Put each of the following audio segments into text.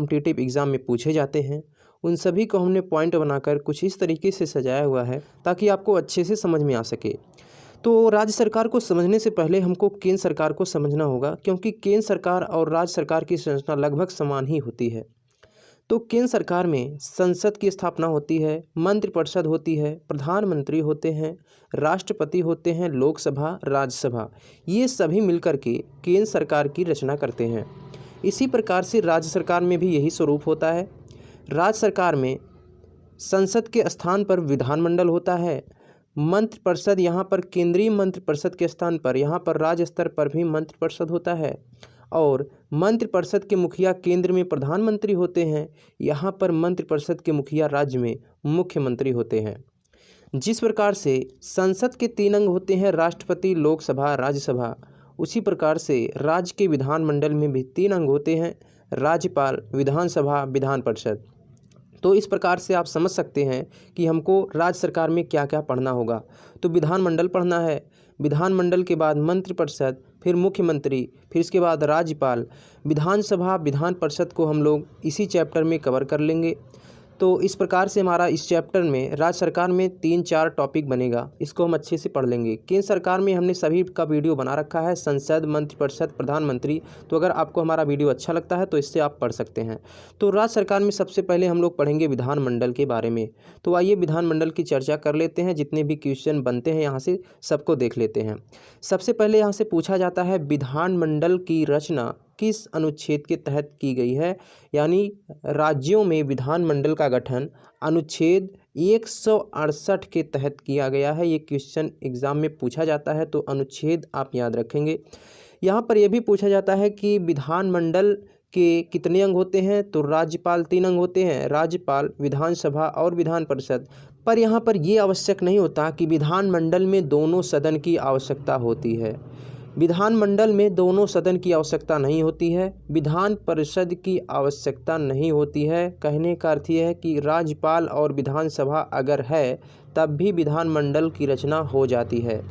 Competitive exam में पूछे जाते हैं, उन सभी को हमने पॉइंट बनाकर कुछ इस तरीके से सजाया हुआ है ताकि आपको अच्छे से समझ में आ सके। तो राज्य सरकार को समझने से पहले हमको केंद्र सरकार को समझना होगा, क्योंकि केंद्र सरकार और राज्य सरकार की संरचना लगभग समान ही होती है। तो केंद्र सरकार में संसद की स्थापना होती है, मंत्रिपरिषद होती है, प्रधानमंत्री होते हैं, राष्ट्रपति होते हैं, लोकसभा, राज्यसभा, ये सभी मिलकर के केंद्र सरकार की रचना करते हैं। इसी प्रकार से राज्य सरकार में भी यही स्वरूप होता है। राज्य सरकार में संसद के स्थान पर विधानमंडल होता है, मंत्रिपरिषद यहाँ पर केंद्रीय मंत्रिपरिषद के स्थान पर यहाँ पर राज्य स्तर पर भी मंत्रिपरिषद होता है, और मंत्रिपरिषद के मुखिया केंद्र में प्रधानमंत्री होते हैं, यहाँ पर मंत्रिपरिषद के मुखिया राज्य में मुख्यमंत्री होते हैं। जिस प्रकार से संसद के 3 अंग होते हैं, राष्ट्रपति, लोकसभा, राज्यसभा, उसी प्रकार से राज्य के विधानमंडल में भी 3 अंग होते हैं, राज्यपाल, विधानसभा, विधान परिषद। तो इस प्रकार से आप समझ सकते हैं कि हमको राज्य सरकार में क्या क्या पढ़ना होगा। तो विधानमंडल पढ़ना है, विधानमंडल के बाद मंत्रिपरिषद, फिर मुख्यमंत्री, फिर इसके बाद राज्यपाल, विधानसभा, विधान परिषद को हम लोग इसी चैप्टर में कवर कर लेंगे। तो इस प्रकार से हमारा इस चैप्टर में राज्य सरकार में 3-4 टॉपिक बनेगा, इसको हम अच्छे से पढ़ लेंगे। केंद्र सरकार में हमने सभी का वीडियो बना रखा है, संसद, मंत्रिपरिषद, प्रधानमंत्री। तो अगर आपको हमारा वीडियो अच्छा लगता है तो इससे आप पढ़ सकते हैं। तो राज्य सरकार में सबसे पहले हम लोग पढ़ेंगे विधानमंडल के बारे में। तो आइए विधानमंडल की चर्चा कर लेते हैं, जितने भी क्वेश्चन बनते हैं यहाँ से सबको देख लेते हैं। सबसे पहले यहाँ से पूछा जाता है विधानमंडल की रचना किस अनुच्छेद के तहत की गई है, यानी राज्यों में विधानमंडल का गठन अनुच्छेद 168 के तहत किया गया है। ये क्वेश्चन एग्जाम में पूछा जाता है, तो अनुच्छेद आप याद रखेंगे। यहाँ पर यह भी पूछा जाता है कि विधानमंडल के कितने अंग होते हैं, तो राज्यपाल 3 अंग होते हैं, राज्यपाल, विधानसभा और विधान परिषद। पर यहाँ पर ये आवश्यक नहीं होता कि विधानमंडल में दोनों सदन की आवश्यकता होती है। विधानमंडल में दोनों सदन की आवश्यकता नहीं होती है, विधान परिषद की आवश्यकता नहीं होती है। कहने का अर्थ यह है कि राज्यपाल और विधानसभा अगर है तब भी विधानमंडल की रचना हो जाती है।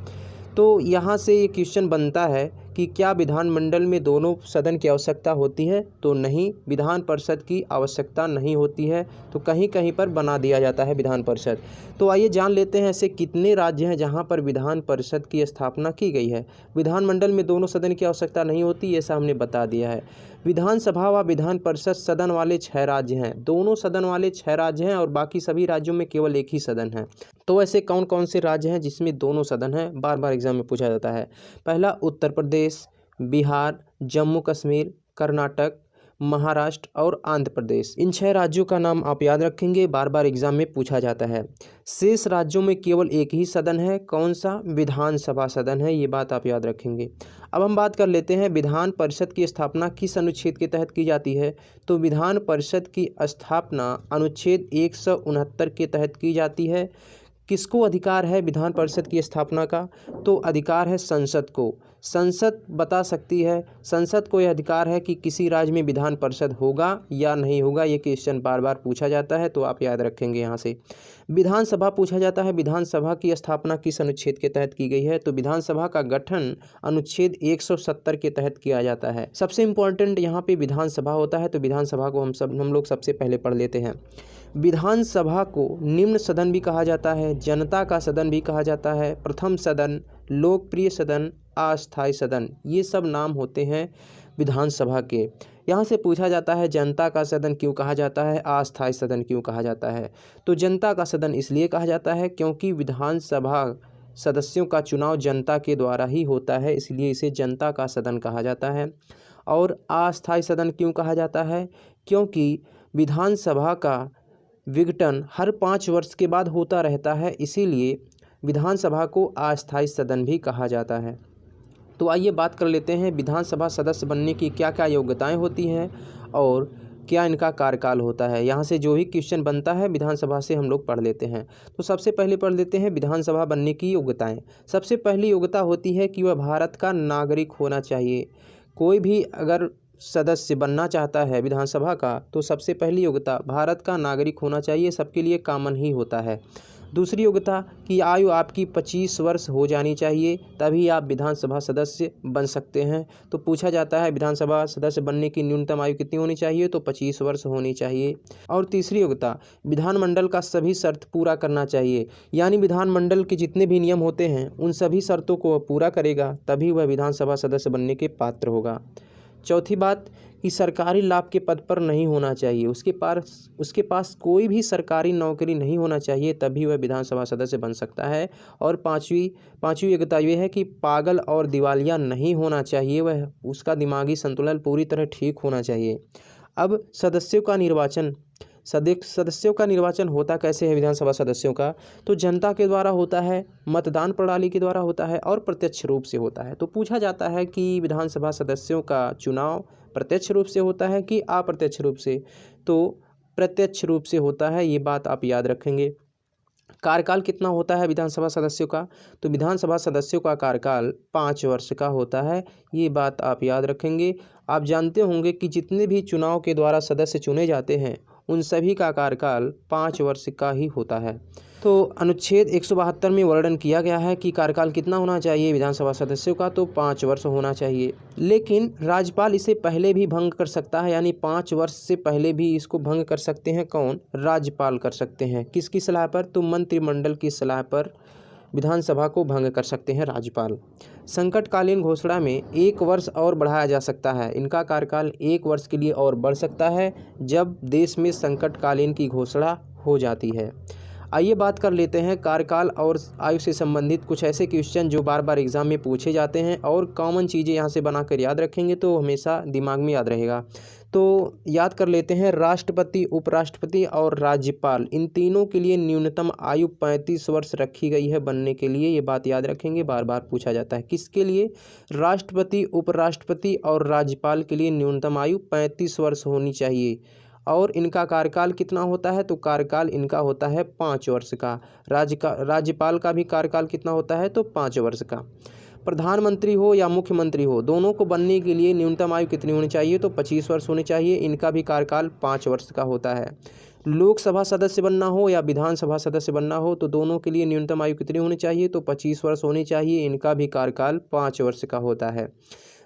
तो यहाँ से ये क्वेश्चन बनता है कि क्या विधानमंडल में दोनों सदन की आवश्यकता होती है, तो नहीं, विधान परिषद की आवश्यकता नहीं होती है। तो कहीं कहीं पर बना दिया जाता है विधान परिषद। तो आइए जान लेते हैं ऐसे कितने राज्य हैं जहाँ पर विधान परिषद की स्थापना की गई है। विधानमंडल में दोनों सदन की आवश्यकता नहीं होती, ऐसा हमने बता दिया है। विधानसभा व विधान परिषद सदन वाले 6 राज्य हैं, दोनों सदन वाले 6 राज्य हैं और बाकी सभी राज्यों में केवल एक ही सदन है। तो ऐसे कौन कौन से राज्य हैं जिसमें दोनों सदन हैं, बार बार एग्जाम में पूछा जाता है। पहला उत्तर प्रदेश, बिहार, जम्मू कश्मीर, कर्नाटक, महाराष्ट्र और आंध्र प्रदेश। इन 6 राज्यों का नाम आप याद रखेंगे, बार बार एग्जाम में पूछा जाता है। शेष राज्यों में केवल एक ही सदन है, कौन सा? विधानसभा सदन है, ये बात आप याद रखेंगे। अब हम बात कर लेते हैं विधान परिषद की स्थापना किस अनुच्छेद के तहत की जाती है। तो विधान परिषद की स्थापना अनुच्छेद 169 के तहत की जाती है। किसको अधिकार है विधान परिषद की स्थापना का? तो अधिकार है संसद को। संसद बता सकती है, संसद को यह अधिकार है कि किसी राज्य में विधान परिषद होगा या नहीं होगा। ये क्वेश्चन बार बार पूछा जाता है, तो आप याद रखेंगे यहाँ से। विधानसभा पूछा जाता है, विधानसभा की स्थापना किस अनुच्छेद के तहत की गई है। तो विधानसभा का गठन अनुच्छेद 170 के तहत किया जाता है। सबसे इम्पोर्टेंट यहाँ पे विधानसभा होता है, तो विधानसभा को हम लोग सबसे पहले पढ़ लेते हैं। विधानसभा को निम्न सदन भी कहा जाता है, जनता का सदन भी कहा जाता है, प्रथम सदन, लोकप्रिय सदन, अस्थायी सदन, ये सब नाम होते हैं विधानसभा के। यहाँ से पूछा जाता है जनता का सदन क्यों कहा जाता है, अस्थायी सदन क्यों कहा जाता है। तो जनता का सदन इसलिए कहा जाता है क्योंकि विधानसभा सदस्यों का चुनाव जनता के द्वारा ही होता है, इसलिए इसे जनता का सदन कहा जाता है। और अस्थायी सदन क्यों कहा जाता है, क्योंकि विधानसभा का विघटन हर 5 वर्ष के बाद होता रहता है, इसीलिए विधानसभा को अस्थायी सदन भी कहा जाता है। तो आइए बात कर लेते हैं विधानसभा सदस्य बनने की क्या क्या योग्यताएं होती हैं और क्या इनका कार्यकाल होता है। यहाँ से जो भी क्वेश्चन बनता है विधानसभा से हम लोग पढ़ लेते हैं। तो सबसे पहले पढ़ लेते हैं विधानसभा बनने की योग्यताएं। सबसे पहली योग्यता होती है कि वह भारत का नागरिक होना चाहिए। कोई भी अगर सदस्य बनना चाहता है विधानसभा का, तो सबसे पहली योग्यता भारत का नागरिक होना चाहिए, सबके लिए कॉमन ही होता है। दूसरी योग्यता की आयु आपकी 25 वर्ष हो जानी चाहिए, तभी आप विधानसभा सदस्य बन सकते हैं। तो पूछा जाता है विधानसभा सदस्य बनने की न्यूनतम आयु कितनी होनी चाहिए, तो 25 वर्ष होनी चाहिए। और तीसरी योग्यता, विधानमंडल का सभी शर्त पूरा करना चाहिए, यानी विधानमंडल के जितने भी नियम होते हैं उन सभी शर्तों को वह पूरा करेगा, तभी वह विधानसभा सदस्य बनने के पात्र होगा। चौथी बात कि सरकारी लाभ के पद पर नहीं होना चाहिए, उसके पास कोई भी सरकारी नौकरी नहीं होना चाहिए, तभी वह विधानसभा सदस्य बन सकता है। और पांचवी योग्यता ये है कि पागल और दिवालिया नहीं होना चाहिए, वह उसका दिमागी संतुलन पूरी तरह ठीक होना चाहिए। अब सदस्यों का निर्वाचन होता कैसे है विधानसभा सदस्यों का, तो जनता के द्वारा होता है, मतदान प्रणाली के द्वारा होता है और प्रत्यक्ष रूप से होता है। तो पूछा जाता है कि विधानसभा सदस्यों का चुनाव प्रत्यक्ष रूप से होता है कि अप्रत्यक्ष रूप से, तो प्रत्यक्ष रूप से होता है, ये बात आप याद रखेंगे। कार्यकाल कितना होता है विधानसभा सदस्यों का, तो विधानसभा सदस्यों का कार्यकाल 5 वर्ष का होता है, ये बात आप याद रखेंगे। आप जानते होंगे कि जितने भी चुनाव के द्वारा सदस्य चुने जाते हैं उन सभी का कार्यकाल 5 वर्ष का ही होता है। तो अनुच्छेद 172 में वर्णन किया गया है कि कार्यकाल कितना होना चाहिए विधानसभा सदस्यों का, तो 5 वर्ष होना चाहिए। लेकिन राज्यपाल इसे पहले भी भंग कर सकता है, यानी 5 वर्ष से पहले भी इसको भंग कर सकते हैं। कौन? राज्यपाल कर सकते हैं। किसकी सलाह पर? तो मंत्रिमंडल की सलाह पर विधानसभा को भंग कर सकते हैं राज्यपाल। संकटकालीन घोषणा में 1 वर्ष और बढ़ाया जा सकता है, इनका कार्यकाल 1 वर्ष के लिए और बढ़ सकता है जब देश में संकटकालीन की घोषणा हो जाती है। आइए बात कर लेते हैं कार्यकाल और आयु से संबंधित कुछ ऐसे क्वेश्चन जो बार बार एग्जाम में पूछे जाते हैं, और कॉमन चीज़ें यहाँ से बनाकर याद रखेंगे तो हमेशा दिमाग में याद रहेगा। तो याद कर लेते हैं, राष्ट्रपति, उपराष्ट्रपति और राज्यपाल, इन तीनों के लिए न्यूनतम आयु 35 वर्ष रखी गई है बनने के लिए, ये बात याद रखेंगे, बार बार पूछा जाता है। किसके लिए? राष्ट्रपति, उपराष्ट्रपति और राज्यपाल के लिए न्यूनतम आयु 35 वर्ष होनी चाहिए। और इनका कार्यकाल कितना होता है, तो कार्यकाल इनका होता है 5 वर्ष का। राज्यपाल का भी कार्यकाल कितना होता है, तो 5 वर्ष का। प्रधानमंत्री हो या मुख्यमंत्री हो, दोनों को बनने के लिए न्यूनतम आयु कितनी होनी चाहिए, तो 25 वर्ष होनी चाहिए, इनका भी कार्यकाल 5 वर्ष का होता है। लोकसभा सदस्य बनना हो या विधानसभा सदस्य बनना हो, तो दोनों के लिए न्यूनतम आयु कितनी होनी चाहिए, तो 25 वर्ष होनी चाहिए, इनका भी कार्यकाल 5 वर्ष का होता है।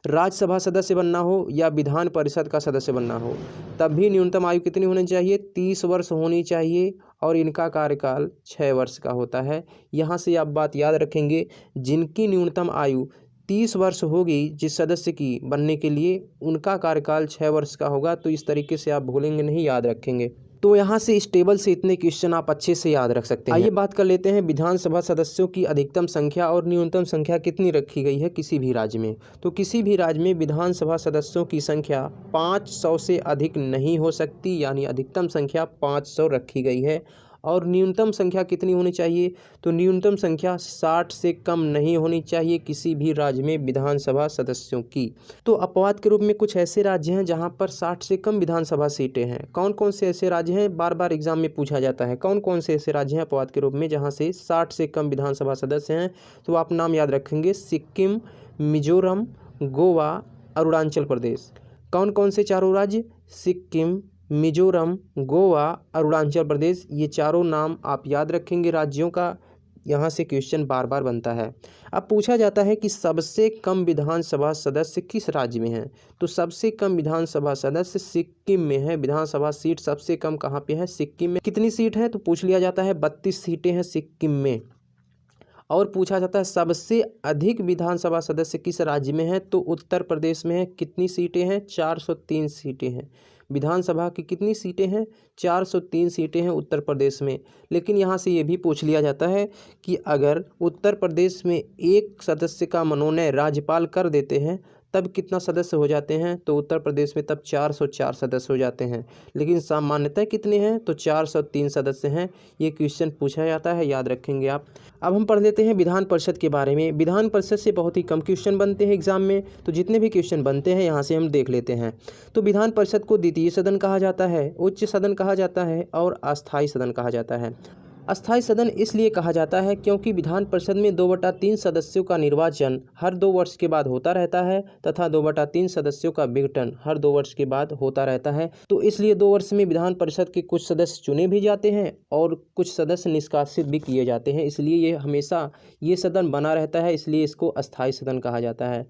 राज्यसभा सदस्य बनना हो या विधान परिषद का सदस्य बनना हो, तब भी न्यूनतम आयु कितनी होनी चाहिए, 30 वर्ष होनी चाहिए, और इनका कार्यकाल 6 वर्ष का होता है। यहाँ से आप बात याद रखेंगे, जिनकी न्यूनतम आयु 30 वर्ष होगी जिस सदस्य की बनने के लिए, उनका कार्यकाल 6 वर्ष का होगा। तो इस तरीके से आप भूलेंगे नहीं, याद रखेंगे। तो यहाँ से इस टेबल से इतने क्वेश्चन आप अच्छे से याद रख सकते हैं। आइए बात कर लेते हैं विधानसभा सदस्यों की अधिकतम संख्या और न्यूनतम संख्या कितनी रखी गई है किसी भी राज्य में। तो किसी भी राज्य में विधानसभा सदस्यों की संख्या 500 से अधिक नहीं हो सकती, यानी अधिकतम संख्या 500 रखी गई है। और न्यूनतम संख्या कितनी होनी चाहिए, तो न्यूनतम संख्या 60 से कम नहीं होनी चाहिए किसी भी राज्य में विधानसभा सदस्यों की। तो अपवाद के रूप में कुछ ऐसे राज्य हैं जहां पर 60 से कम विधानसभा सीटें हैं। कौन कौन से ऐसे राज्य हैं, बार बार एग्जाम में पूछा जाता है, कौन कौन से ऐसे राज्य हैं अपवाद के रूप में जहाँ से 60 से कम विधानसभा सदस्य हैं। तो आप नाम याद रखेंगे, सिक्किम, मिजोरम, गोवा, अरुणाचल प्रदेश। कौन कौन से चारों राज्य? सिक्किम, मिजोरम, गोवा, अरुणाचल प्रदेश, ये चारों नाम आप याद रखेंगे राज्यों का। यहाँ से क्वेश्चन बार बार बनता है। अब पूछा जाता है कि सबसे कम विधानसभा सदस्य किस राज्य में हैं, तो सबसे कम विधानसभा सदस्य सिक्किम में है। विधानसभा सीट सबसे कम कहाँ पे है? सिक्किम में। कितनी सीट है, तो पूछ लिया जाता है, 32 सीटें हैं सिक्किम में। और पूछा जाता है सबसे अधिक विधानसभा सदस्य किस राज्य में है, तो उत्तर प्रदेश में है। कितनी सीटें हैं? 403 सीटें हैं। विधानसभा की कितनी सीटें हैं? 403 सीटें हैं उत्तर प्रदेश में। लेकिन यहाँ से ये भी पूछ लिया जाता है कि अगर उत्तर प्रदेश में एक सदस्य का मनोनयन राज्यपाल कर देते हैं तब कितना सदस्य हो जाते हैं, तो उत्तर प्रदेश में तब 404 सदस्य हो जाते हैं। लेकिन सामान्यतः कितने हैं, तो 403 सदस्य हैं। ये क्वेश्चन पूछा जाता है, याद रखेंगे आप। अब हम पढ़ लेते हैं विधान परिषद के बारे में। विधान परिषद से बहुत ही कम क्वेश्चन बनते हैं एग्जाम में, तो जितने भी क्वेश्चन बनते हैं यहाँ से हम देख लेते हैं। तो विधान परिषद को द्वितीय सदन कहा जाता है, उच्च सदन कहा जाता है और अस्थायी सदन कहा जाता है। अस्थायी सदन इसलिए कहा जाता है क्योंकि विधान परिषद में 2/3 सदस्यों का निर्वाचन हर 2 वर्ष के बाद होता रहता है तथा 2/3 सदस्यों का विघटन हर 2 वर्ष के बाद होता रहता है। तो इसलिए 2 वर्ष में विधान परिषद के कुछ सदस्य चुने भी जाते हैं और कुछ सदस्य निष्कासित भी किए जाते हैं। इसलिए ये हमेशा ये सदन बना रहता है, इसलिए इसको अस्थायी सदन कहा जाता है।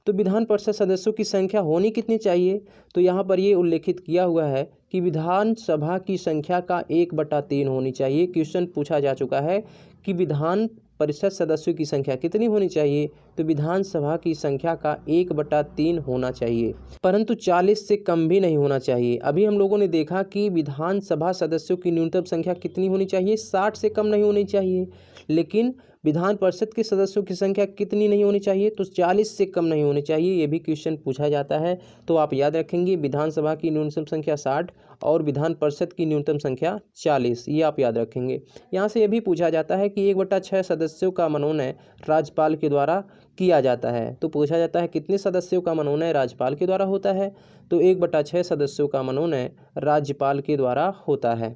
तो विधान परिषद सदस्यों की संख्या होनी कितनी चाहिए, तो यहाँ पर ये उल्लेखित किया हुआ है कि विधानसभा की संख्या का 1/3 होनी चाहिए। क्वेश्चन पूछा जा चुका है कि विधान परिषद सदस्यों की संख्या कितनी होनी चाहिए, तो विधानसभा की संख्या का 1/3 होना चाहिए, परंतु 40 से कम भी नहीं होना चाहिए। अभी हम लोगों ने देखा कि विधानसभा सदस्यों की न्यूनतम संख्या कितनी होनी चाहिए, 60 से कम नहीं होनी चाहिए, लेकिन विधान परिषद के सदस्यों की संख्या कितनी नहीं होनी चाहिए, तो 40 से कम नहीं होनी चाहिए। ये भी क्वेश्चन पूछा जाता है, तो आप याद रखेंगे विधानसभा की न्यूनतम संख्या 60 और विधान परिषद की न्यूनतम संख्या 40, ये आप याद रखेंगे। यहाँ से ये भी पूछा जाता है कि 1/6 सदस्यों का मनोनयन राज्यपाल के द्वारा किया जाता है। तो पूछा जाता है कितने सदस्यों का मनोनयन राज्यपाल के द्वारा होता है, तो 1/6 सदस्यों का मनोनयन राज्यपाल के द्वारा होता है।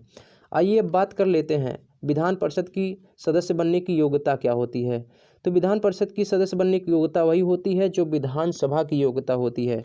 आइए अब बात कर लेते हैं विधान परिषद की सदस्य बनने की योग्यता क्या होती है। तो विधान परिषद की सदस्य बनने की योग्यता वही होती है जो विधानसभा की योग्यता होती है।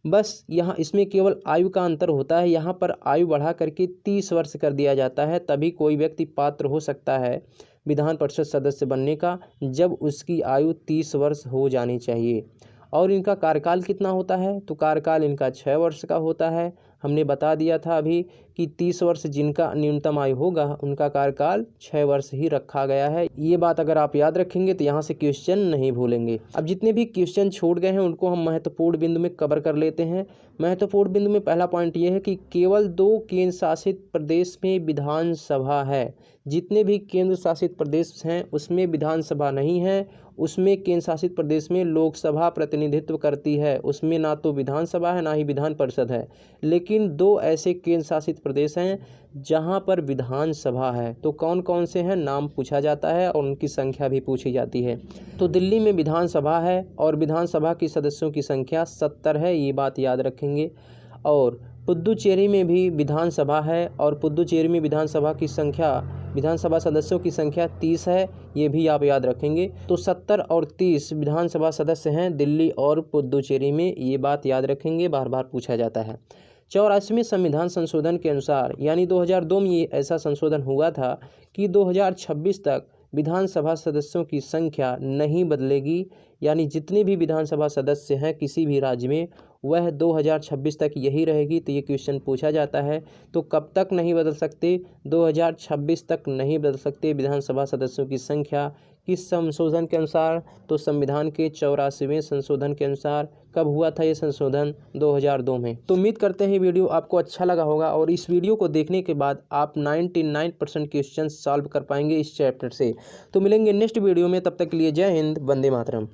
बस यहाँ इसमें केवल आयु का अंतर होता है। यहाँ पर आयु बढ़ा करके 30 वर्ष कर दिया जाता है, तभी कोई व्यक्ति पात्र हो सकता है विधान परिषद सदस्य बनने का, जब उसकी आयु 30 वर्ष हो जानी चाहिए। और इनका कार्यकाल कितना होता है, तो कार्यकाल इनका 6 वर्ष का होता है। हमने बता दिया था अभी कि 30 वर्ष जिनका न्यूनतम आयु होगा उनका कार्यकाल 6 वर्ष ही रखा गया है। ये बात अगर आप याद रखेंगे तो यहाँ से क्वेश्चन नहीं भूलेंगे। अब जितने भी क्वेश्चन छूट गए हैं उनको हम महत्वपूर्ण बिंदु में कवर कर लेते हैं। महत्वपूर्ण बिंदु में पहला पॉइंट ये है कि केवल 2 केंद्र शासित प्रदेश में विधानसभा है। जितने भी केंद्र शासित प्रदेश हैं उसमें विधानसभा नहीं है, उसमें केंद्र शासित प्रदेश में लोकसभा प्रतिनिधित्व करती है, उसमें ना तो विधानसभा है ना ही विधान परिषद है। लेकिन 2 ऐसे केंद्र शासित प्रदेश हैं जहां पर विधानसभा है। तो कौन कौन से हैं, नाम पूछा जाता है और उनकी संख्या भी पूछी जाती है। तो दिल्ली में विधानसभा है और विधानसभा की सदस्यों की संख्या 70 है, ये बात याद रखेंगे। और पुद्दुचेरी में भी विधानसभा है और पुद्दुचेरी में विधानसभा सदस्यों की संख्या 30 है, ये भी आप याद रखेंगे। तो 70 और 30 विधानसभा सदस्य हैं दिल्ली और पुद्दुचेरी में, ये बात याद रखेंगे, बार बार पूछा जाता है। 84वें संविधान संशोधन के अनुसार यानी 2002 में ये ऐसा संशोधन हुआ था कि 2026 तक विधानसभा सदस्यों की संख्या नहीं बदलेगी, यानी जितने भी विधानसभा सदस्य हैं किसी भी राज्य में वह 2026 तक यही रहेगी। तो ये क्वेश्चन पूछा जाता है, तो कब तक नहीं बदल सकते, 2026 तक नहीं बदल सकते विधानसभा सदस्यों की संख्या। किस संशोधन के अनुसार, तो संविधान के 84वें संशोधन के अनुसार। कब हुआ था ये संशोधन, 2002 में। तो उम्मीद करते हैं वीडियो आपको अच्छा लगा होगा और इस वीडियो को देखने के बाद आप 99% क्वेश्चन सॉल्व कर पाएंगे इस चैप्टर से। तो मिलेंगे नेक्स्ट वीडियो में, तब तक के लिए जय हिंद, वंदे मातरम।